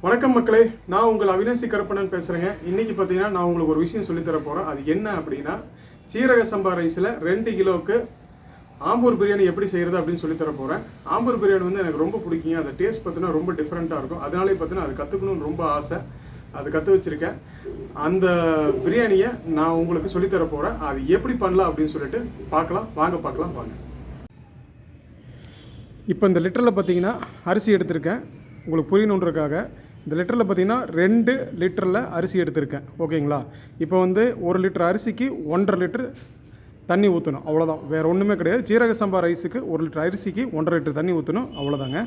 வணக்கம் மக்களே, நான் உங்கள் அவினாசி கருப்பணன் பேசுகிறேங்க. இன்றைக்கி பார்த்தீங்கன்னா நான் உங்களுக்கு ஒரு விஷயம் சொல்லித்தர போகிறேன். அது என்ன அப்படின்னா, சீரக சம்பா ரைஸில் 2 கிலோவுக்கு ஆம்பூர் பிரியாணி எப்படி செய்கிறது அப்படின்னு சொல்லித்தர போகிறேன். ஆம்பூர் பிரியாணி வந்து எனக்கு ரொம்ப பிடிக்குங்க. அந்த டேஸ்ட் பார்த்தீங்கன்னா ரொம்ப டிஃப்ரெண்ட்டாக இருக்கும். அதனாலே பார்த்தீங்கன்னா அது கற்றுக்கணும்னு ரொம்ப ஆசை. அது கற்று வச்சுருக்கேன். அந்த பிரியாணியை நான் உங்களுக்கு சொல்லித்தர போகிறேன். அது எப்படி பண்ணலாம் அப்படின்னு சொல்லிட்டு பார்க்கலாம். வாங்க. இப்போ இந்த லிட்டரில் பார்த்தீங்கன்னா அரிசி எடுத்திருக்கேன். உங்களுக்கு புரியணுன்றதுக்காக இந்த லிட்டரில் பார்த்தீங்கன்னா 2 லிட்டரில் அரிசி எடுத்திருக்கேன். ஓகேங்களா? இப்போ வந்து 1 லிட்டர் அரிசிக்கு 1.5 லிட்டர் தண்ணி ஊற்றணும். அவ்வளோதான், வேறு ஒன்றுமே கிடையாது. சீரக சம்பா ரைஸுக்கு 1 லிட்டர் அரிசிக்கு 1.5 லிட்டர் தண்ணி ஊற்றணும். அவ்வளோதாங்க.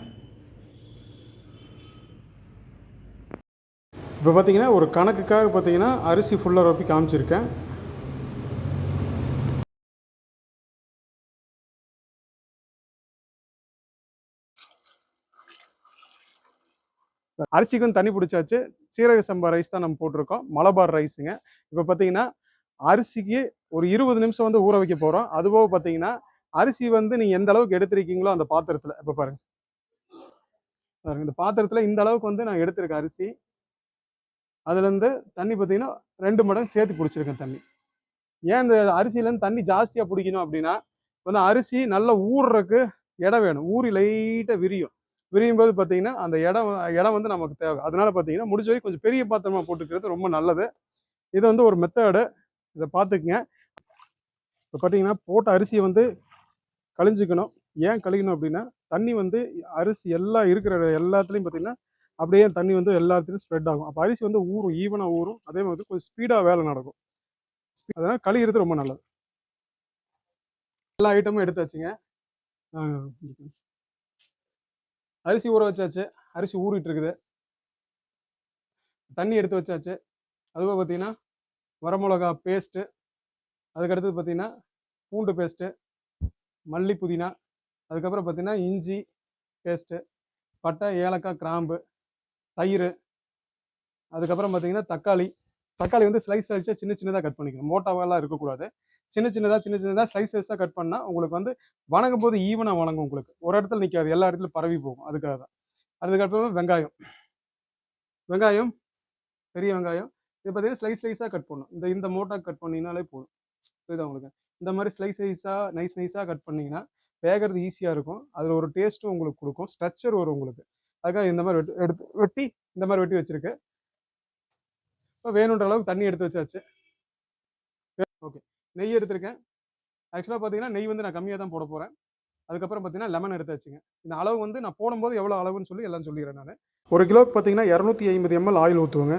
இப்போ பார்த்தீங்கன்னா ஒரு கணக்குக்காக பார்த்தீங்கன்னா அரிசி ஃபுல்லாக ரொப்பி காமிச்சிருக்கேன். அரிசிக்கும் தண்ணி பிடிச்சாச்சு. சீரக சம்பா ரைஸ் தான் நம்ம போட்டிருக்கோம். மலபார் ரைஸுங்க. இப்போ பார்த்தீங்கன்னா அரிசிக்கு ஒரு 20 நிமிஷம் வந்து ஊற வைக்க போகிறோம். அதுபோக பார்த்தீங்கன்னா அரிசி வந்து நீங்கள் எந்த அளவுக்கு எடுத்திருக்கீங்களோ அந்த பாத்திரத்தில் இப்போ பாருங்க, இந்த பாத்திரத்தில் இந்த அளவுக்கு வந்து நான் எடுத்திருக்கேன் அரிசி. அதுலேருந்து தண்ணி பார்த்தீங்கன்னா 2 மடங்கு சேர்த்து பிடிச்சிருக்கேன் தண்ணி. ஏன் இந்த அரிசியிலேருந்து தண்ணி ஜாஸ்தியாக பிடிக்கணும் அப்படின்னா, வந்து அரிசி நல்லா ஊறுறதுக்கு இடம் வேணும். ஊறி லைட்டாக விரியும் போது பார்த்தீங்கன்னா அந்த இடம் வந்து நமக்கு தேவை. அதனால பார்த்தீங்கன்னா முடிஞ்ச வரைக்கும் கொஞ்சம் பெரிய பாத்திரமா போட்டுக்கிறது ரொம்ப நல்லது. இது வந்து ஒரு மெத்தடு, இதை பார்த்துக்குங்க. இப்போ பார்த்தீங்கன்னா போட்ட அரிசியை வந்து கழிஞ்சிக்கணும். ஏன் கழிக்கணும் அப்படின்னா, தண்ணி வந்து அரிசி எல்லாம் இருக்கிற எல்லாத்துலேயும் பார்த்தீங்கன்னா அப்படியே தண்ணி வந்து எல்லாத்துலேயும் ஸ்ப்ரெட் ஆகும். அப்போ அரிசி வந்து ஊறும், ஈவனாக ஊறும். அதே மாதிரி கொஞ்சம் ஸ்பீடாக வேலை நடக்கும். அதனால் கழுகிறது ரொம்ப நல்லது. எல்லா ஐட்டமும் எடுத்தாச்சுங்க. அரிசி ஊற வச்சாச்சு. அரிசி ஊறிட்டு இருக்குது. தண்ணி எடுத்து வச்சாச்சு. அதுவும் பார்த்தீங்கன்னா வரமிளகா பேஸ்ட்டு, அதுக்கடுத்தது பார்த்தீங்கன்னா பூண்டு பேஸ்ட்டு, மல்லி புதினா, அதுக்கப்புறம் பார்த்தீங்கன்னா இஞ்சி பேஸ்ட்டு, பட்டை ஏலக்காய் கிராம்பு, தயிர், அதுக்கப்புறம் பார்த்தீங்கன்னா தக்காளி வந்து ஸ்லைஸ் வச்சு சின்ன சின்னதாக கட் பண்ணிக்கணும். மோட்டாவெல்லாம் இருக்கக்கூடாது. சின்ன சின்னதாக ஸ்லைஸஸாக கட் பண்ணால் உங்களுக்கு வந்து வணங்கும் போது ஈவனாக வணங்கும். உங்களுக்கு ஒரு இடத்துல நிற்காது, எல்லா இடத்துலையும் பரவி போகும். அதுக்காக தான். அதுக்கப்புறம் வெங்காயம் பெரிய வெங்காயம் இது பார்த்தீங்கன்னா ஸ்லைஸாக கட் பண்ணணும். இந்த மோட்டா கட் பண்ணிங்கனாலே போதும். புரியுதா உங்களுக்கு? இந்த மாதிரி நைஸாக கட் பண்ணிங்கன்னா வேகிறது ஈஸியாக இருக்கும். அதில் ஒரு டேஸ்ட்டும் உங்களுக்கு கொடுக்கும், ஸ்ட்ரக்சர் வரும் உங்களுக்கு. அதுக்காக இந்த மாதிரி வெட்டி இந்த மாதிரி வெட்டி வச்சுருக்கு. இப்போ வேணுன்ற அளவுக்கு தண்ணி எடுத்து வச்சாச்சு. ஓகே, நெய் எடுத்திருக்கேன். ஆக்சுவலாக பார்த்தீங்கன்னா நெய் வந்து நான் கம்மியாக தான் போட போகிறேன். அதுக்கப்புறம் பார்த்தீங்கன்னா லெமன் எடுத்து வச்சுங்க. இந்த அளவு வந்து நான் போடும்போது எவ்வளோ அளவுன்னு சொல்லி எல்லாம் சொல்லிடுறேன் நான். 1 கிலோக்கு பார்த்தீங்கன்னா 250 ml ஆயில் ஊற்றுவோங்க.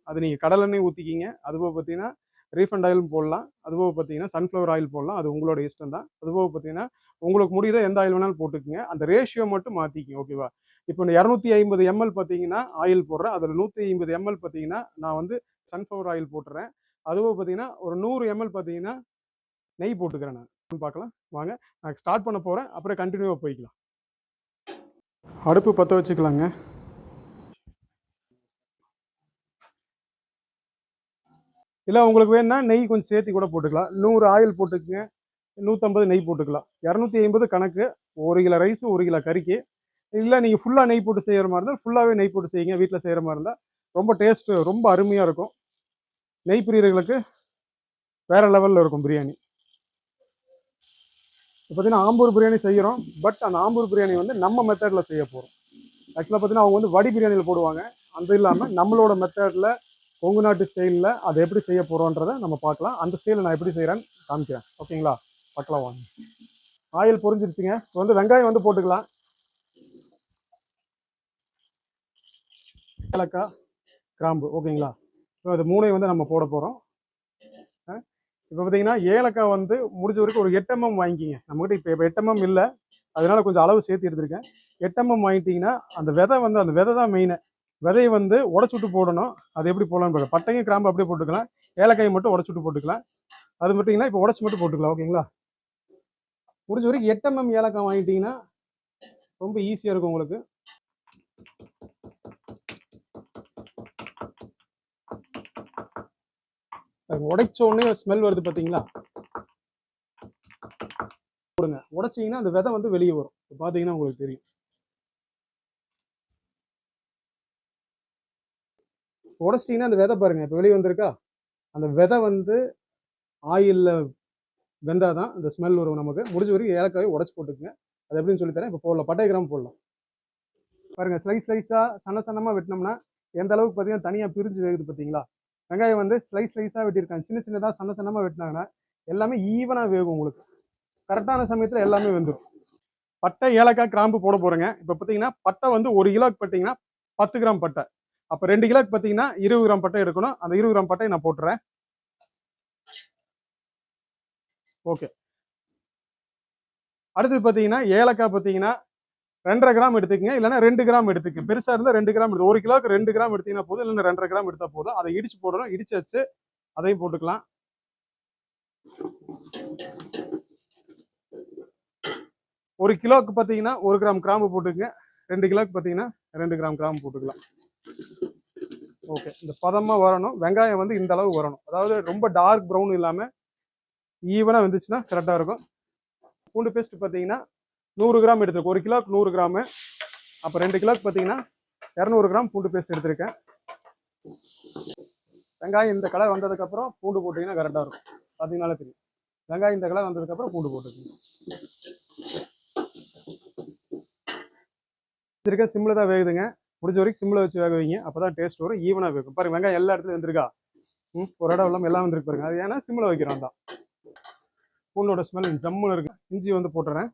அது நீங்கள் கடலெண்ணெய் ஊற்றிக்கிங்க. அதுபோக பார்த்தீங்கன்னா ரீஃபண்ட் ஆயிலும் போடலாம். அதுபோக பார்த்தீங்கன்னா சன்ஃப்ளவர் ஆயில் போடலாம். அது உங்களோட இஷ்டம் தான். அதுபோக பார்த்தீங்கன்னா உங்களுக்கு முடியுதோ எந்த ஆயில் வேணாலும் போட்டுக்குங்க. அந்த ரேஷியோ மட்டும் மாற்றிக்கிங்க. ஓகேவா? இப்போ 250 ml பார்த்தீங்கன்னா ஆயில் போடுறேன். அதில் 150 ml பார்த்தீங்கன்னா நான் வந்து சன்ஃப்ளவர் ஆயில் போட்டுறேன். அதுபோக பார்த்தீங்கன்னா ஒரு 100 ml பார்த்தீங்கன்னா நெய் போட்டுக்கிறேன். நான் பார்க்கலாம் வாங்க. நான் ஸ்டார்ட் பண்ண போகிறேன். அப்புறம் கண்டினியூவாக போய்க்கலாம். அடுப்பு பற்ற வச்சுக்கலாங்க. இல்லை உங்களுக்கு வேணும்னா நெய் கொஞ்சம் சேர்த்து கூட போட்டுக்கலாம். 100 ஆயில் போட்டுக்குங்க, 150 நெய் போட்டுக்கலாம். 250 கணக்கு. 1 கிலோ ரைஸ் 1 கிலோ கறிக்கு. இல்லை நீங்கள் ஃபுல்லாக நெய் போட்டு செய்கிற மாதிரி இருந்தால் ஃபுல்லாகவே நெய் போட்டு செய்யுங்க. வீட்டில் செய்கிற மாதிரி இருந்தால் ரொம்ப டேஸ்ட்டு ரொம்ப அருமையாக இருக்கும். நெய் பிரியர்களுக்கு வேறு லெவலில் இருக்கும் பிரியாணி. இப்போ பார்த்தீங்கன்னா ஆம்பூர் பிரியாணி செய்கிறோம். பட் அந்த ஆம்பூர் பிரியாணி வந்து நம்ம மெத்தடில் செய்ய போகிறோம். ஆக்சுவலாக பார்த்தீங்கன்னா அவங்க வந்து வடி பிரியாணியில் போடுவாங்க. அது இல்லாமல் நம்மளோட மெத்தடில் கொங்கு நாட்டு ஸ்டைலில் அதை எப்படி செய்ய போகிறோன்றதை நம்ம பார்க்கலாம். அந்த ஸ்டைலில் நான் எப்படி செய்கிறேன்னு காமிக்கிறேன். ஓகேங்களா? பார்க்கலாம் வாங்க. ஆயில் பொரிஞ்சிருச்சுங்க. இப்போ வந்து வெங்காயம் வந்து போட்டுக்கலாம். ஏலக்காய் கிராம்பு. ஓகேங்களா? இப்போ அது 3 வந்து நம்ம போட போகிறோம். இப்போ பார்த்தீங்கன்னா ஏலக்காய் வந்து முடிஞ்ச வரைக்கும் ஒரு 8 mm வாங்கிக்கிங்க. நம்மகிட்ட இப்போ 8 mm இல்லை, அதனால கொஞ்சம் அளவு சேர்த்து எடுத்திருக்கேன். 8 mm வாங்கிட்டீங்கன்னா அந்த விதை தான் மெயினு. விதையை வந்து உடச்சுட்டு போடணும். அது எப்படி போடலான்னு பார்க்க. பட்டையும் கிராம்பு அப்படியே போட்டுக்கலாம். ஏலக்காயை மட்டும் உடச்சுட்டு போட்டுக்கலாம். அது மட்டும் இப்போ உடச்சு மட்டும் போட்டுக்கலாம். ஓகேங்களா? முடிஞ்ச வரைக்கும் 8 mm ஏலக்காய் வாங்கிட்டீங்கன்னா ரொம்ப ஈஸியாக இருக்கும் உங்களுக்கு. உடைச்ச உடனே ஸ்மெல் வருது பார்த்தீங்களா? போடுங்க. உடைச்சிங்கன்னா அந்த விதை வந்து வெளியே வரும். பார்த்தீங்கன்னா உங்களுக்கு தெரியும். உடச்சிட்டிங்கன்னா அந்த விதை பாருங்க இப்போ வெளியே வந்திருக்கா, அந்த விதை வந்து ஆயிலில் வெந்தால் தான் அந்த ஸ்மெல் வரும் நமக்கு. முடிஞ்ச வரைக்கும் ஏலக்காயை உடச்சி போட்டுக்குங்க. அது எப்படின்னு சொல்லித்தரேன். இப்போ போடலாம், பட்டை கிராம் போடலாம். பாருங்கள், ஸ்லைஸாக சன்னமாக வெட்டினோம்னா எந்த அளவுக்கு பார்த்தீங்கன்னா தனியாக பிரிஞ்சு வேகுது பார்த்தீங்களா. வெங்காயம் வந்து ஸ்லைஸாக வெட்டியிருக்காங்க. சின்னதாக சன்னமாக வெட்டினாங்கன்னா எல்லாமே ஈவனாக வேகும் உங்களுக்கு. கரெக்டான சமயத்தில் எல்லாமே வெந்துடும். பட்டை, ஏலக்காய், கிராம்பு போட போகிறேங்க. இப்போ பார்த்தீங்கன்னா பட்டை வந்து 1 கிலோக்கு பார்த்தீங்கன்னா 10 கிராம் பட்டை. அப்போ 2 கிலோக்கு பார்த்தீங்கன்னா 20 கிராம் பட்டை எடுக்கணும். அந்த 20 கிராம் பட்டையை நான் போட்டுறேன். ஓகே. அடுத்தது பார்த்தீங்கன்னா ஏலக்காய் பார்த்தீங்கன்னா 2.5 கிராம் எடுத்துக்கங்க, இல்லைன்னா 2 கிராம் எடுத்துக்கங்க. பெருசாக இருந்தால் 2 கிராம் எடுத்து 1 கிலோக்கு 2 கிராம் எடுத்தீங்கன்னா போதும், இல்லைன்னா 2.5 கிராம் எடுத்தால் போதும். அதை இடிச்சு போடணும். இடிச்சு வச்சு அதையும் போட்டுக்கலாம். ஒரு கிலோக்கு பார்த்தீங்கன்னா 1 கிராம் கிராம்பு போட்டுக்கங்க. 2 கிலோக்கு பார்த்தீங்கன்னா 2 கிராம் கிராம்பு போட்டுக்கலாம். ஓகே, இந்த பதமாக வரணும். வெங்காயம் வந்து இந்த அளவு வரணும். அதாவது ரொம்ப டார்க் ப்ரௌன் இல்லாமல் ஈவனாக வந்துச்சுன்னா கரெக்டாக இருக்கும். பூண்டு பேஸ்ட் பார்த்தீங்கன்னா 100 கிராம் எடுத்துருக்கேன். 1 கிலோக்கு 100 கிராமு. அப்போ 2 கிலோக்கு பார்த்தீங்கன்னா 200 கிராம் பூண்டு பேஸ்ட் எடுத்திருக்கேன். வெங்காயம் இந்த கலர் வந்ததுக்கப்புறம் பூண்டு போட்டிங்கன்னா கரெக்டாக இருக்கும். பார்த்தீங்கன்னாலே தெரியும். வெங்காயம் இந்த கலர் வந்ததுக்கப்புறம் பூண்டு போட்டுக்கணும். இருக்க சிம்மில் தான் வேகுதுங்க. முடிஞ்ச வரைக்கும் சிம்மில் வச்சு வேக வைங்க. அப்போ தான் டேஸ்ட் வரும், ஈவனாக வேகும். பாருங்க, வெங்காயம் எல்லா இடத்துலையும் வந்துருக்கா. ஒரு இடம் இல்லாமல் எல்லாம் வந்துருக்கு பாருங்க. அது ஏன்னா சிம்மில் வைக்கிறோம் தான். பூண்டோட ஸ்மெல் ஜம்முன்னு இருக்கு. இஞ்சி வந்து போட்டுறேன்.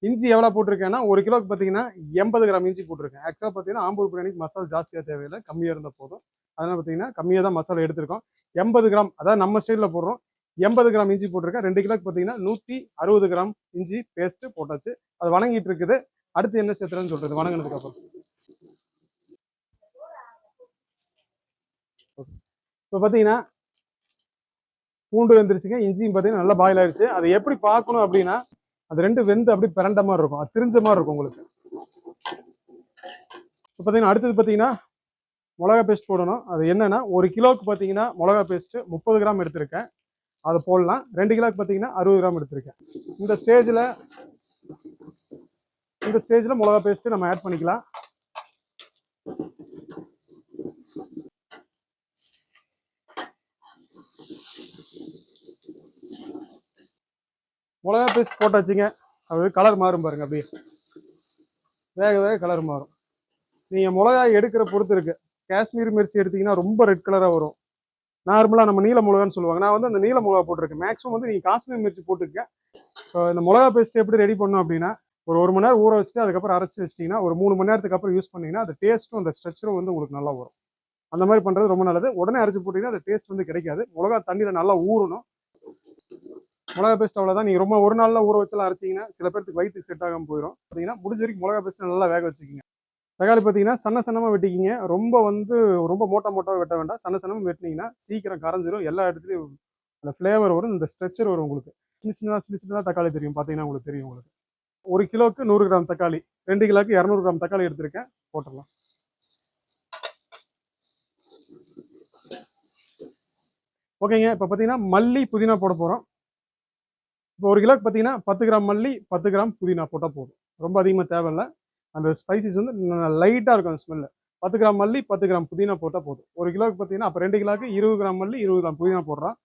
இஞ்சி எவ்வளோ போட்டிருக்கேன்னா 1 கிலோக்கு பார்த்தீங்கன்னா 80 கிராம் இஞ்சி போட்டிருக்கேன். ஆக்சுவலாக பார்த்தீங்கன்னா ஆம்பூர் பிரியாணிக்கு மசாலா ஜாஸ்தியாக தேவையில்லை, கம்மியாக இருந்தால் போதும். அதனால் பார்த்தீங்கன்னா கம்மியாக தான் மசாலா எடுத்திருக்கோம். 80 கிராம், அதாவது நம்ம ஸ்டைலில் போடுறோம். 80 கிராம் இஞ்சி போட்டிருக்கேன். 2 கிலோக்கு பார்த்தீங்கன்னா 160 கிராம் இஞ்சி பேஸ்ட்டு போட்டாச்சு. அது வணங்கிட்டு இருக்குது. அடுத்து என்ன சேர்த்துறேன்னு சொல்றது வணங்கினதுக்கு அப்புறம். இப்போ பார்த்தீங்கன்னா பூண்டு வெந்துருச்சுங்க. இஞ்சியும் பார்த்தீங்கன்னா நல்லா பாயில் ஆயிடுச்சு. அதை எப்படி பார்க்கணும் அப்படின்னா, அது ரெண்டு வெந்து அப்படி பிறண்ட மாதிரி இருக்கும், அது திரிஞ்ச மாதிரி இருக்கும் உங்களுக்கு. இப்போ பார்த்தீங்கன்னா அடுத்தது பார்த்தீங்கன்னா மிளகா பேஸ்ட் போடணும். அது என்னன்னா 1 கிலோக்கு பார்த்தீங்கன்னா மிளகா பேஸ்ட் 30 கிராம் எடுத்திருக்கேன். அதை போடலாம். 2 கிலோக்கு பார்த்தீங்கன்னா 60 கிராம் எடுத்திருக்கேன். இந்த ஸ்டேஜில் மிளகா பேஸ்ட் நம்ம ஆட் பண்ணிக்கலாம். மிளகா பேஸ்ட் போட்டாச்சுங்க. அது கலர் மாறும் பாருங்க, அப்படியே வேக வேக கலர் மாறும். நீங்கள் மிளகாய் எடுக்கிற பொறுத்து இருக்கு. காஷ்மீர் மிர்ச்சி எடுத்தீங்கன்னா ரொம்ப ரெட் கலராக வரும். நார்மலாக நம்ம நீல மிளகான்னு சொல்லுவாங்க. நான் வந்து அந்த நீல மிளகா போட்டிருக்கேன். மேக்ஸிமம் வந்து நீங்கள் காஷ்மீர் மிர்ச்சி போட்டுருக்கேன். இந்த மிளகா பேஸ்ட் எப்படி ரெடி பண்ணோம் அப்படின்னா, ஒரு 1 மணி நேரம் ஊற வச்சுட்டு அதுக்கப்புறம் அரைச்சி வச்சிட்டிங்கன்னா ஒரு 3 மணி நேரத்துக்கு அப்புறம் யூஸ் பண்ணிங்கன்னா அந்த டேஸ்ட்டும் அந்த ஸ்ட்ரக்சரும் வந்து உங்களுக்கு நல்லா வரும். அந்த மாதிரி பண்ணுறது ரொம்ப நல்லது. உடனே அரைச்சி போட்டிங்கன்னா அந்த டேஸ்ட் வந்து கிடைக்காது. மிளகா தண்ணியில் நல்லா ஊறணும். மிளகா பேஸ்ட் அவ்வளோதான். நீங்கள் ரொம்ப ஒரு நாளில் ஊற வச்செல்லாம் அரைச்சிங்கன்னா சில பேருக்கு வயிற்றுக்கு செட் ஆகாமல் போயிடும். பார்த்தீங்கன்னா முடிஞ்ச வரைக்கும் மிளகா பேஸ்ட் நல்லா வேக வச்சுக்கிங்க. தக்காளி பார்த்தீங்கன்னா சன்னமாக வெட்டிக்கிங்க. ரொம்ப மோட்டாக வெட்ட வேண்டாம். சன்னமாக வெட்டினீங்கன்னா சீக்கிரம் கரைஞ்சிரும். எல்லா இடத்துலையும் அந்த ஃப்ளேவர் வரும், இந்த ஸ்ட்ரக்சர் வரும் உங்களுக்கு. சின்ன தக்காளி தெரியும், பார்த்தீங்கன்னா உங்களுக்கு தெரியும். உங்களுக்கு 1 கிலோக்கு 100 கிராம் தக்காளி, 2 கிலோக்கு 200 கிராம் தக்காளி எடுத்திருக்கேன். போட்டுடலாம். ஓகேங்க. இப்போ பார்த்தீங்கன்னா மல்லி புதினா போட போகிறோம். இப்போ 1 கிலோக்கு பார்த்தீங்கன்னா 10 கிராம் மல்லி, 10 கிராம் புதினா போட்டால் போதும். ரொம்ப அதிகமாக தேவையில்லை. அந்த ஸ்பைசஸ் வந்து லைட்டாக இருக்கும் அந்த ஸ்மெல்லு. 10 கிராம் மல்லி, 10 கிராம் புதினா போட்டால் போதும். 1 கிலோக்கு பார்த்தீங்கன்னா அப்போ 2 கிலோக்கு 20 கிராம் மல்லி, 20 கிராம் புதினா போடுறோம்.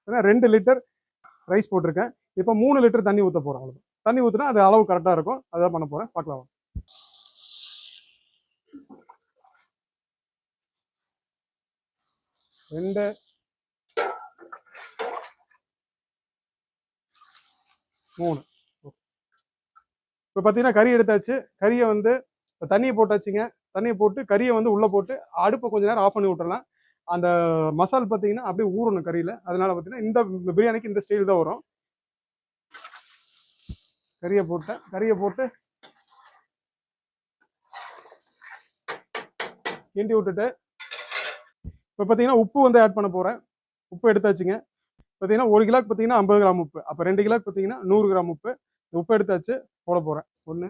ஏன்னா 2 லிட்டர் ரைஸ் போட்டிருக்கேன். இப்போ 3 லிட்டர் தண்ணி ஊற்ற போகிறோம். அவ்வளோ தண்ணி ஊற்றினா அது அளவு கரெக்டாக இருக்கும். அதான் பண்ண போகிறேன். பார்க்கலாம். 2 3. இப்போ பார்த்தீங்கன்னா கறி எடுத்தாச்சு. கறியை வந்து தண்ணியை போட்டாச்சுங்க. தண்ணியை போட்டு கறியை வந்து உள்ளே போட்டு அடுப்பை கொஞ்சம் நேரம் ஆஃப் பண்ணி விட்டுறலாம். அந்த மசால் பார்த்தீங்கன்னா அப்படியே ஊறணும் கறியில். அதனால பார்த்தீங்கன்னா இந்த பிரியாணிக்கு இந்த ஸ்டைல் தான் வரும். கறியை போட்டு கிண்டி விட்டுட்டு இப்போ பார்த்தீங்கன்னா உப்பு வந்து ஆட் பண்ண போகிறேன். உப்பு எடுத்தாச்சுங்க. பார்த்தீங்கன்னா 1 கிலோக்கு பார்த்தீங்கன்னா 50 கிராம் உப்பு. அப்போ 2 கிலோக்கு பார்த்தீங்கன்னா 100 கிராம் உப்பு. உப்பு எடுத்தாச்சு, போட போகிறேன். 1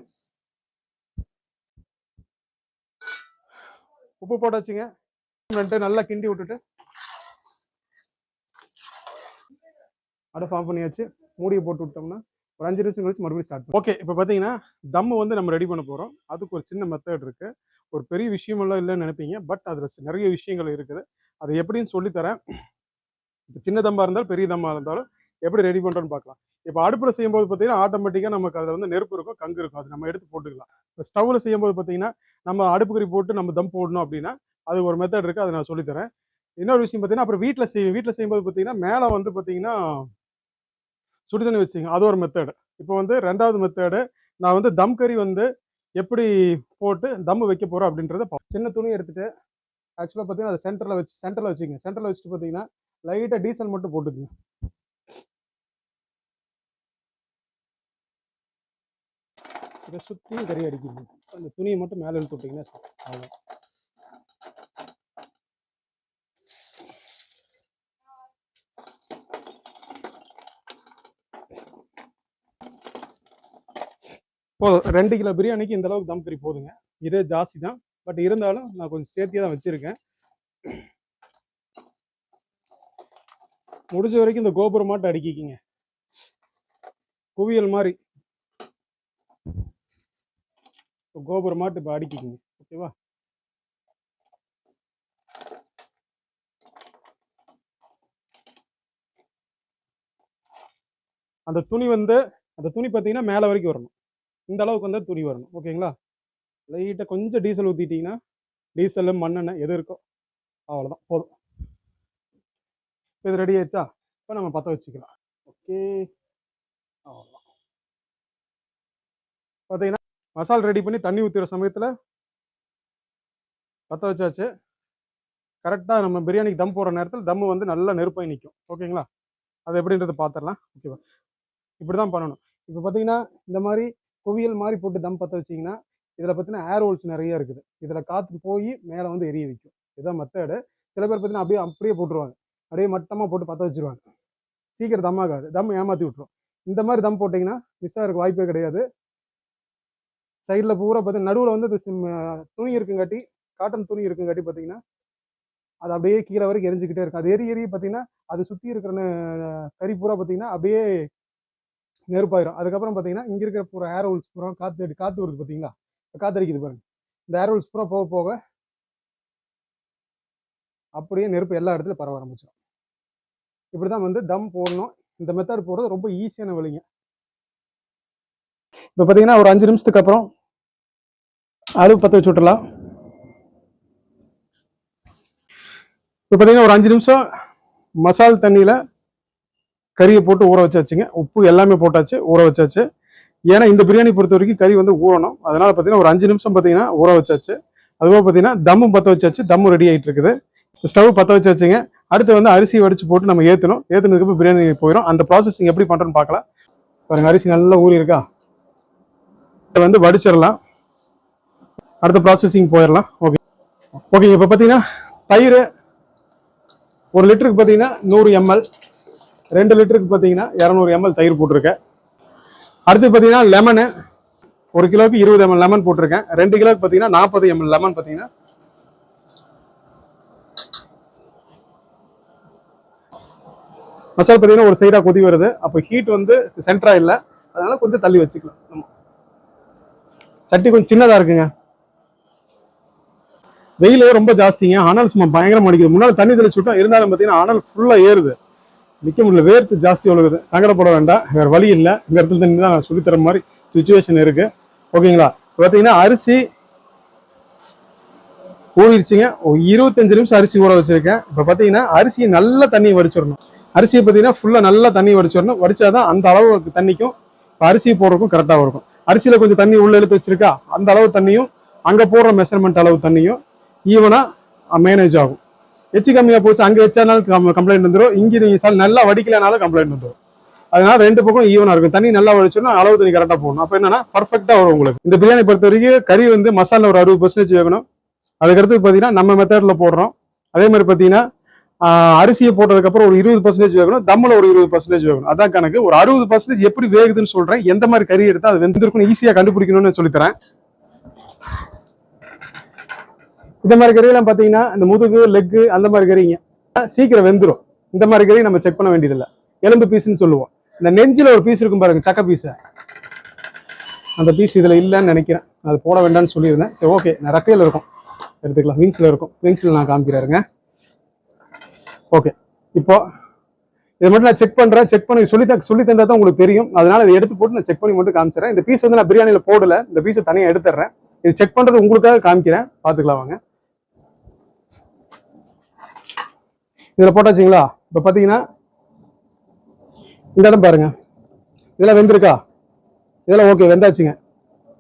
உப்பு போட்டாச்சுங்க. நல்லா கிண்டி விட்டுட்டு அடுப்பு ஆஃப் பண்ணியாச்சு. மூடியை போட்டு விட்டோம்னா ஒரு 5 நிமிஷம் கழிச்சு மறுபடியும் ஸ்டார்ட் பண்ணும். ஓகே, இப்போ பார்த்தீங்கன்னா தம்மு வந்து நம்ம ரெடி பண்ண போகிறோம். அதுக்கு ஒரு சின்ன மெத்தட் இருக்கு. ஒரு பெரிய விஷயமெல்லாம் இல்லைன்னு நினைப்பீங்க, பட் அதில் நிறைய விஷயங்கள் இருக்குது. அதை எப்படின்னு சொல்லித்தரேன். இப்போ சின்ன தம்மாக இருந்தாலும் பெரிய தம்மாக இருந்தாலும் எப்படி ரெடி பண்ணுறோன்னு பார்க்கலாம். இப்போ அடுப்பில் செய்யும்போது பார்த்தீங்கன்னா ஆட்டோமேட்டிக்காக நமக்கு அதில் வந்து நெருப்பு இருக்கும், கங்கு இருக்கும், அது நம்ம எடுத்து போட்டுக்கலாம். இப்போ ஸ்டவ்வில் செய்யும்போது பார்த்தீங்கன்னா நம்ம அடுப்புக்கறி போட்டு நம்ம தம் போடணும் அப்படின்னா அது ஒரு மெத்தட் இருக்குது, அதை நான் சொல்லித்தரேன். இன்னொரு விஷயம் பார்த்தீங்கன்னா அப்புறம் வீட்டில் செய்யும்போது பார்த்தீங்கன்னா மேலே வந்து பார்த்தீங்கன்னா சுடுதண்ணி வச்சுங்க, அது ஒரு மெத்தடு. இப்போ வந்து 2வது மெத்தடு நான் வந்து தம் கறி வந்து எப்படி போட்டு தம் வைக்க போகிறோம் அப்படின்றத சின்ன துணி எடுத்துகிட்டு ஆக்சுவலாக பார்த்தீங்கன்னா அதை சென்டரில் வச்சுக்கோங்க. சென்டரில் வச்சுட்டு பார்த்தீங்கன்னா லைட்டாக டீசல் மட்டும் போட்டுக்குங்க. இதை சுற்றியும் கறி அடிக்குங்க. அந்த துணியை மட்டும் மேலே இழுத்து விட்டிங்கன்னா அவ்வளோ. போதும். 2 கிலோ பிரியாணிக்கு இந்த அளவுக்கு தம் கறி போதுங்க. இதே ஜாஸ்தி தான், பட் இருந்தாலும் நான் கொஞ்சம் சேர்த்தியாக தான் வச்சுருக்கேன். முடிஞ்ச வரைக்கும் இந்த கோபுரம் மாட்டு அடிக்கிங்க, குவியல் மாதிரி கோபுரம் மாட்டு இப்போ அடிக்கிங்க. ஓகேவா? அந்த துணி பார்த்தீங்கன்னா மேலே வரைக்கும் வரணும். இந்த அளவுக்கு வந்து துணி வரணும். ஓகேங்களா? லைட்டாக கொஞ்சம் டீசல் ஊற்றிட்டிங்கன்னா, டீசல் மண்ணெண்ணெய் எது இருக்கோ அவ்வளோதான், போதும். இது ரெடி ஆயிடுச்சா? இப்போ நம்ம பற்ற வச்சுக்கலாம். ஓகே, அவ்வளோதான். பார்த்தீங்கன்னா மசாலா ரெடி பண்ணி தண்ணி ஊற்றுற சமயத்தில் பற்ற வச்சாச்சு. கரெக்டாக நம்ம பிரியாணிக்கு தம் போடுற நேரத்தில் தம்மு வந்து நல்லா நெருப்பாய் நிற்கும். ஓகேங்களா? அது எப்படின்றத பார்த்துடலாம். ஓகேவா? இப்படி தான் பண்ணணும். இப்போ பார்த்தீங்கன்னா இந்த மாதிரி குவியல் மாதிரி போட்டு தம் பற்ற வச்சிங்கன்னா இதில் பார்த்தீங்கன்னா ஏர் ஹோல்ஸ் நிறைய இருக்குது. இதில் காற்று போய் மேலே வந்து எரிய வைக்கும். இதுதான் மெத்தடு. சில பேர் பார்த்தீங்கன்னா அப்படியே போட்டுருவாங்க, அப்படியே மட்டமாக போட்டு பற்ற வச்சுருவாங்க. சீக்கிரம் தம் ஆகாது, தம் ஏமாற்றி விட்டுரும். இந்த மாதிரி தம் போட்டிங்கன்னா மிஸ் ஆகிறதுக்கு வாய்ப்பே கிடையாது. சைடில் பூரா பார்த்தீங்கன்னா நடுவில் வந்து துணி இருக்குங்காட்டி, காட்டன் துணி இருக்குங்காட்டி பார்த்தீங்கன்னா அது அப்படியே கீழே வரைக்கும் எரிஞ்சுக்கிட்டே இருக்கும். அது எரிய பார்த்தீங்கன்னா அது சுற்றி இருக்கிற கறி பூரா பார்த்தீங்கன்னா அப்படியே நெருப்பாயிரும். அதுக்கப்புறம் பார்த்தீங்கன்னா இங்கே இருக்கிற பூரா ஏர் ஹோல்ஸ் பூரா காற்று வருது பார்த்தீங்களா? காற்றடிக்குது பாருங்க. இந்த ஏர் ஹோல்ஸ் பூரா போக போக அப்படியே நெருப்பு எல்லா இடத்துல பரவ ஆரம்பிச்சிடும். இப்படி தான் வந்து தம் போடணும். இந்த மெத்தட் போடுறது ரொம்ப ஈஸியான வழிங்க. இப்போ பார்த்தீங்கன்னா ஒரு 5 நிமிஷத்துக்கு அப்புறம் அடுப்பு பற்ற வச்சு விட்டுலாம். இப்போ பார்த்தீங்கன்னா ஒரு 5 நிமிஷம் மசால் தண்ணியில் கறியை போட்டு ஊற வச்சாச்சுங்க. உப்பு எல்லாமே போட்டாச்சு, ஊற வச்சாச்சு. ஏன்னா இந்த பிரியாணி பொறுத்த வரைக்கும் கறி வந்து ஊறணும். அதனால பார்த்தீங்கன்னா ஒரு 5 நிமிஷம் பார்த்தீங்கன்னா ஊற வச்சாச்சு. அதுபோக பார்த்தீங்கன்னா தம்மும் பற்ற வச்சாச்சு. தம்மு ரெடி ஆகிட்டு இருக்குது. ஸ்டவ் பற்ற வச்சாச்சுங்க. அடுத்து வந்து அரிசி வடிச்சு போட்டு நம்ம ஏற்றணும். ஏற்றுனதுக்கு பிரியாணி போயிடும். அந்த ப்ராசஸிங் எப்படி பண்ணுறோன்னு பார்க்கலாம். பாருங்க, அரிசி நல்லா ஊறி இருக்கா? இதை வந்து வடிச்சிடலாம். அடுத்த ப்ராசஸிங் போயிடலாம். Okay okay. இப்போ பார்த்தீங்கன்னா தயிர் 1 லிட்டருக்கு பார்த்தீங்கன்னா 100 ml, 2 லிட்டருக்கு பார்த்தீங்கன்னா 200 ml தயிர் போட்டிருக்கேன். அடுத்து பார்த்தீங்கன்னா லெமனு 1 கிலோவுக்கு 20 ml லெமன் போட்டிருக்கேன். 2 கிலோவுக்கு பார்த்தீங்கன்னா 40 ml லெமன் பார்த்தீங்கன்னா மசாலா பார்த்தீங்கன்னா ஒரு சைடாக கொதி வருது. அப்போ ஹீட் வந்து சென்டரா இல்லை, அதனால கொஞ்சம் தள்ளி வச்சுக்கலாம். நம்ம சட்டி கொஞ்சம் சின்னதாக இருக்குங்க. வெயிலே ரொம்ப ஜாஸ்திங்க. அனல் சும்மா பயங்கரம் அடிக்குது. முன்னால் தண்ணி தெளிச்சு விட்டோம், இருந்தாலும் பார்த்தீங்கன்னா அனல் ஃபுல்லாக ஏறுது. நிற்க முடியல, வேர்த்து ஜாஸ்தி ஒழுகுது. சங்கடப்பட வேண்டாம், வேறு வழி இல்லை. இந்த இடத்துல தண்ணி தான் நான் சொல்லித்தர மாதிரி சுச்சுவேஷன் இருக்கு. ஓகேங்களா? பார்த்தீங்கன்னா அரிசி ஊறிடுச்சுங்க. 25 நிமிஷம் அரிசி ஊற வச்சிருக்கேன். இப்போ பார்த்தீங்கன்னா அரிசியை நல்லா தண்ணி வடிச்சிடணும். அரிசியை பார்த்தீங்கன்னா ஃபுல்லாக நல்லா தண்ணி வடிச்சிடணும். வடிச்சாதான் அந்த அளவு தண்ணிக்கும் அரிசி போடுறதுக்கும் கரெக்டாக இருக்கும். அரிசியில் கொஞ்சம் தண்ணி உள்ள எடுத்து வச்சிருக்கா, அந்த அளவு தண்ணியும் அங்கே போடுற மெஷர்மெண்ட் அளவு தண்ணியும் ஈவனாக மேனேஜ் ஆகும். எச்சு கம்மியாக போச்சு, அங்கே வச்சாலும் கம்ப்ளைண்ட் வந்துடும், இங்கே நீங்கள் நல்லா வடிக்கலனாலும் கம்ப்ளைண்ட் வந்துடும். அதனால 2 பக்கம் ஈவனாக இருக்கும். தண்ணி நல்லா வடிச்சோம்னா அளவு தண்ணி கரெக்டாக போடணும். அப்போ என்னன்னா பர்ஃபெக்டாக வரும் உங்களுக்கு. இந்த பிரியாணி பொறுத்த வரைக்கும் கறி வந்து மசாலா ஒரு 60% வேகணும். அதுக்கடுத்து பார்த்தீங்கன்னா நம்ம மெத்தடில் போடுறோம். அதே மாதிரி பார்த்தீங்கன்னா அரிசியை போட்டதுக்கப்புறம் ஒரு 20% வேகணும், தம்மில் ஒரு 20% வேகணும். அதான் கணக்கு. ஒரு 60% எப்படி வேகுதுன்னு சொல்கிறேன். எந்த மாதிரி கறி எடுத்தால் அது வெந்திருக்குன்னு ஈஸியாக கண்டுபிடிக்கணும்னு சொல்லித்தரேன். இந்த மாதிரி கறியெல்லாம் பார்த்தீங்கன்னா இந்த முதுகு லெக்கு அந்த மாதிரி கறிங்க சீக்கிரம் வெந்துடும். இந்த மாதிரி கறி நம்ம செக் பண்ண வேண்டியதில்லை. எலும்பு பீஸ்ன்னு சொல்லுவோம். இந்த நெஞ்சில் ஒரு பீஸ் இருக்கும் பாருங்க, சக்க பீஸை, அந்த பீஸ் இதில் இல்லைன்னு நினைக்கிறேன். அது போட வேண்டாம்னு சொல்லியிருந்தேன். சரி ஓகே, நான் ரெக்கையில் இருக்கும் எடுத்துக்கலாம், விங்ஸில் இருக்கும். விங்ஸில் நான் காமிக்கிறாருங்க. ஓகே, இப்போ இதை மட்டும் நான் செக் பண்ணுறேன். செக் பண்ணி சொல்லி தந்தா தான் உங்களுக்கு தெரியும். அதனால இதை எடுத்து போட்டு நான் செக் பண்ணி மட்டும் காமிச்சிடறேன். இந்த பீஸ் வந்து நான் பிரியாணியில் போடல, இந்த பீஸை தனியாக எடுத்துடுறேன். இது செக் பண்ணுறது உங்களுக்காக காமிக்கிறேன், பார்த்துக்கலாம் வாங்க. இதில் போட்டாச்சுங்களா? இப்போ பார்த்தீங்கன்னா இந்த இடம் பாருங்க, இதெல்லாம் வெந்திருக்கா? இதெல்லாம் ஓகே, வெந்தாச்சுங்க.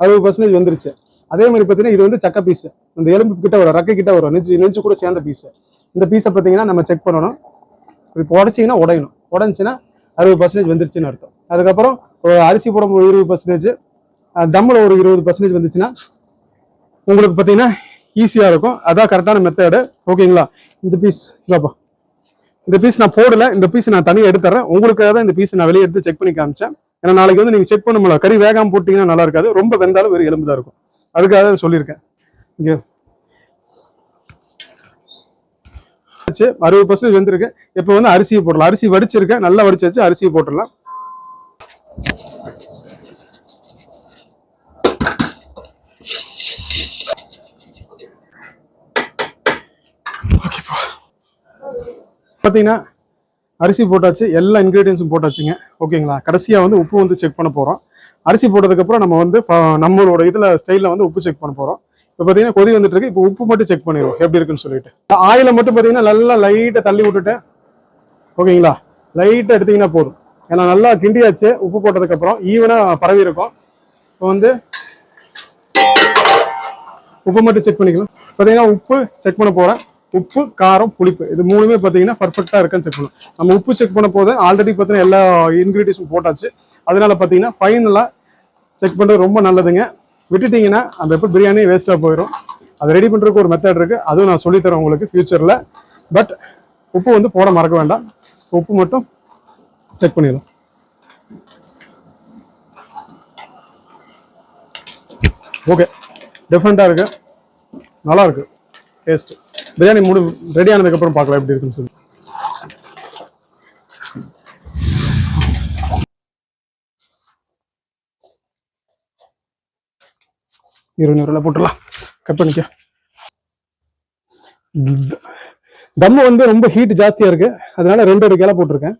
60% வந்துருச்சு. அதே மாதிரி பார்த்தீங்கன்னா இது வந்து சக்க பீஸ், இந்த எலும்பு கிட்ட வரும், ரக்கை கிட்ட வரும், நெஞ்சு கூட சேர்ந்த பீஸ். இந்த பீஸை பார்த்தீங்கன்னா நம்ம செக் பண்ணணும். இப்போ உடச்சிங்கன்னா உடையணும். உடஞ்சின்னா 60% வந்துருச்சுன்னு அர்த்தம். அதுக்கப்புறம் அரிசி போடும் 20%, தம்மில் ஒரு 20% வந்துச்சுன்னா உங்களுக்கு பார்த்தீங்கன்னா ஈஸியாக இருக்கும். அதான் கரெக்டான மெத்தடு. ஓகேங்களா? இந்த பீஸ் இதாப்பா, இந்த பீஸ் நான் போடல, இந்த பீஸ் நான் தனியாக எடுத்துறேன். உங்களுக்காக தான் இந்த பீஸ் நான் வெளியே எடுத்து செக் பண்ணி காமிச்சேன். ஏன்னா நாளைக்கு வந்து நீங்கள் செக் பண்ண முடியல, கறி வேகாமல் போட்டிங்கன்னா நல்லா இருக்காது, ரொம்ப வெந்தாலும் வெறும் எலும்பு தான் இருக்கும். அதுக்காக தான் சொல்லியிருக்கேன். இங்கே 60% வெந்திருக்கு. இப்போ வந்து அரிசியை போடலாம். அரிசி வடிச்சிருக்கேன், நல்லா வடிச்சு வச்சு அரிசியை போட்டுடலாம். பார்த்தீங்கன்னா அரிசி போட்டாச்சு, எல்லா இன்க்ரீடியன்ஸும் போட்டாச்சுங்க. ஓகேங்களா? கடைசியாக வந்து உப்பு வந்து செக் பண்ண போகிறோம். அரிசி போட்டதுக்கப்புறம் நம்ம வந்து நம்மளோட இதில் ஸ்டைலில் வந்து உப்பு செக் பண்ண போகிறோம். இப்போ பார்த்தீங்கன்னா கொதி வந்துட்டு இருக்கு. இப்போ உப்பு மட்டும் செக் பண்ணிடுவோம் எப்படி இருக்குன்னு சொல்லிட்டு. ஆயிலை மட்டும் பார்த்தீங்கன்னா நல்லா லைட்டாக தள்ளி விட்டுட்டேன். ஓகேங்களா? லைட்டாக எடுத்தீங்கன்னா போதும். ஏன்னா நல்லா கிண்டியாச்சு, உப்பு போட்டதுக்கப்புறம் ஈவனாக பரவி இருக்கும். இப்போ வந்து உப்பு மட்டும் செக் பண்ணிக்கலாம். பார்த்தீங்கன்னா உப்பு செக் பண்ண போகிறேன். உப்பு, காரம், புளிப்பு, இது மூணுமே பார்த்தீங்கன்னா பர்ஃபெக்டாக இருக்குன்னு செக் பண்ணணும். நம்ம உப்பு செக் பண்ண போது ஆல்ரெடி பார்த்தீங்கன்னா எல்லா இன்க்ரீடியன்ஸும் போட்டாச்சு. அதனால பார்த்தீங்கன்னா ஃபைனலாக செக் பண்ணுறது ரொம்ப நல்லதுங்க. விட்டுட்டிங்கன்னா அந்த எப்போ பிரியாணி வேஸ்ட்டாக போயிடும். அதை ரெடி பண்ணுறதுக்கு ஒரு மெத்தட் இருக்குது, அதுவும் நான் சொல்லித்தரேன் உங்களுக்கு ஃபியூச்சரில். பட் உப்பு வந்து போட மறக்க வேண்டாம். உப்பு மட்டும் செக் பண்ணிடலாம். ஓகே, டிஃப்ரெண்ட்டாக இருக்குது, நல்லா இருக்குது டேஸ்ட். பிரியாணி ரெடி ஆனதுக்கப்புறம் பார்க்கலாம் எப்படி இருக்குன்னு சொல்லி. இருநூறுல போட்டுடலாம், கட் பண்ணிக்க. தம்மு வந்து ரொம்ப ஹீட் ஜாஸ்தியா இருக்கு, அதனால 2 கிலோ போட்டிருக்கேன்.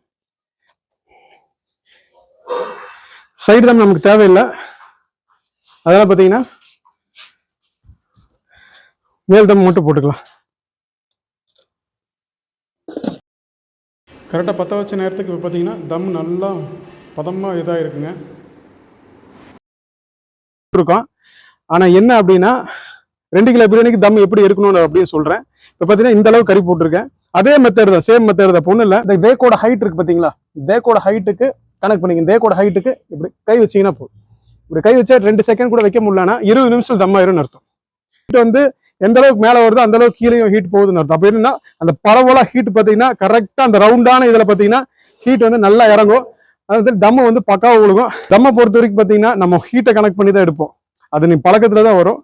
சைடு தம் நமக்கு தேவையில்லை, அதெல்லாம் பார்த்தீங்கன்னா மேல் தம் மட்டும் போட்டுக்கலாம். கரெக்டாக பற்ற வச்ச நேரத்துக்கு இப்போ பார்த்தீங்கன்னா தம் நல்லா பதமாக இதாக இருக்குங்க இருக்கும். ஆனால் என்ன அப்படின்னா 2 கிலோ பிரியாணிக்கு தம் எப்படி எடுக்கணும் அப்படின்னு சொல்கிறேன். இப்போ பார்த்தீங்கன்னா இந்த அளவு கறி போட்டிருக்கேன். அதே மெத்தட் தான், சேம் மெத்தட் தான், பொண்ணு இல்லை. இந்த தேக்கோட ஹைட் இருக்கு பார்த்தீங்களா, தேக்கோட ஹைட்டுக்கு கனெக்ட் பண்ணிங்க. தேக்கோட ஹைட்டுக்கு இப்படி கை வச்சிங்கன்னா போதும். இப்படி கை வச்சா 2 செகண்ட் கூட வைக்க முடியலன்னா 20 நிமிஷம் தம் ஆயிரும்னு அர்த்தம். ஹீட் வந்து எந்த அளவுக்கு மேலே வருதோ அந்த அளவுக்கு கீழே ஹீட் போகுதுன்னு அர்த்தம். அப்போ என்னன்னா அந்த பரவலாக ஹீட் பார்த்தீங்கன்னா கரெக்டாக அந்த ரவுண்டான இதில் பார்த்தீங்கன்னா ஹீட் வந்து நல்லா இறங்கும். அது தம்மை வந்து பக்காவாக விழுகும். தம்மை பொறுத்த வரைக்கும் பார்த்தீங்கன்னா நம்ம ஹீட்டை கனெக்ட் பண்ணி தான் எடுப்போம். அது நீ பழக்கத்தில் தான் வரும்.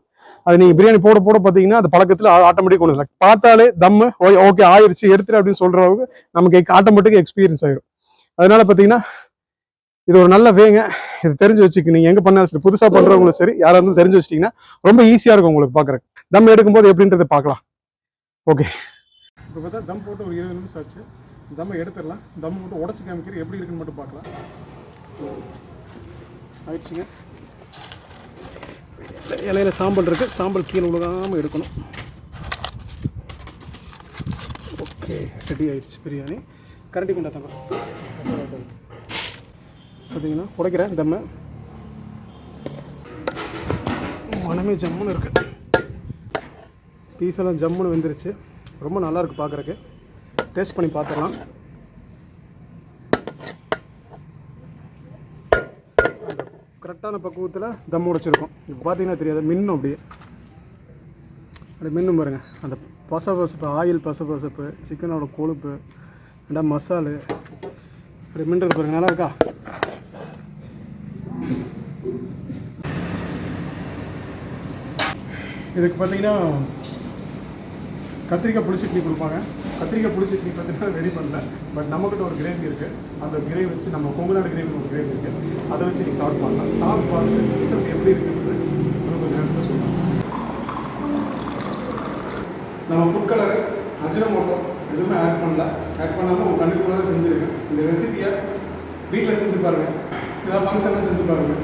அது நீங்கள் பிரியாணி போட போட பார்த்தீங்கன்னா அது பழக்கத்தில் ஆட்டோமேட்டிக் கொண்டு வரலாம். பார்த்தாலே தம்மு ஓகே ஆயிடுச்சு எடுத்துரு அப்படின்னு சொல்கிற அளவுக்கு நமக்கு ஆட்டோமேட்டிக் எக்ஸ்பீரியன்ஸ் ஆயிடும். அதனால பார்த்தீங்கன்னா இது ஒரு நல்ல வேங்க. இது தெரிஞ்சு வச்சுக்க, நீங்கள் எங்கே பண்ணாலும் சரி, புதுசாக பண்ணுறவங்களும் சரி, யாராக இருந்தாலும் தெரிஞ்சு வச்சிட்டிங்கன்னா ரொம்ப ஈஸியாக இருக்கும் உங்களுக்கு பார்க்குறேன். தம் எடுக்கும்போது எப்படின்றத பார்க்கலாம். ஓகே, இப்போ பார்த்தா தம் போட்டு ஒரு 20 நிமிஷம் ஆச்சு. தம்மை எடுத்துடலாம். தம் மட்டும் உடச்சி காமிக்கிற எப்படி இருக்குன்னு மட்டும் பார்க்கலாம். ஆயிடுச்சுங்க. இலையில சாம்பல் இருக்குது, சாம்பல் கீழே விழுகாமல் எடுக்கணும். ஓகே, ரெடி ஆயிடுச்சு பிரியாணி. கரண்டி கொண்டா தங்க பார்த்தீங்கன்னா உடைக்கிறேன் தம்மை. மனமே ஜம்முன்னு இருக்குது, பீஸெல்லாம் ஜம்முன்னு வெந்துருச்சு. ரொம்ப நல்லாயிருக்கு பார்க்குறக்கு. டேஸ்ட் பண்ணி பார்த்துடலாம். கரெக்டான பக்குவத்தில் தம் உடைச்சிருக்கோம். இப்போ பார்த்தீங்கன்னா தெரியாது, மின்னும் அப்படியே மின்னும் பாருங்கள். அந்த பசப்பு, ஆயில் பசப்பு, சிக்கனோட கொழுப்பு, ரெண்டா மசாலு அப்படி மின்றது பாருங்கள். நல்லா இருக்கா? இதுக்கு பார்த்தீங்கன்னா கத்திரிக்காய் புளி சட்னி கொடுப்பாங்க. கத்திரிக்காய் புளி சட்னி பார்த்தீங்கன்னா ரெடி பண்ணல. பட் நம்மக்கிட்ட ஒரு கிரேவி இருக்குது. அந்த கிரேவி வச்சு நம்ம கொங்குநாடு கிரேவி ஒரு கிரேவி இருக்குது. அதை வச்சு நீங்கள் சாப்பிட்டு பண்ணலாம். சாப்பிட்டு பார்த்து ரிசல்ட் எப்படி இருக்குன்றது கொஞ்சம் நேரத்தில் சொல்லலாம். நம்ம ஃபுட் கலரு அஜினமோட்டோ எதுவுமே ஆட் பண்ணல. ஆட் பண்ணாமல் உங்கள் கண்ணுக்குள்ளார செஞ்சுருக்கேன். இந்த ரெசிபியை வீட்டில் செஞ்சு பாருங்கள். ஏதாவது ஃபங்க்ஷன்லாம் செஞ்சு பாருங்கள்.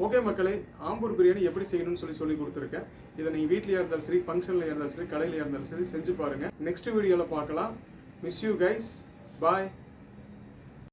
ஓகே மக்களே, ஆம்பூர் பிரியாணி எப்படி செய்யணும்னு சொல்லி கொடுத்துருக்கேன். இதை நீங்கள் வீட்லேயே இருந்தாலும் சரி, ஃபங்க்ஷனில் இருந்தாலும் சரி, கடையில் இருந்தாலும் சரி செஞ்சு பாருங்கள். நெக்ஸ்ட் வீடியோவில் பார்க்கலாம். Miss you guys. பாய்.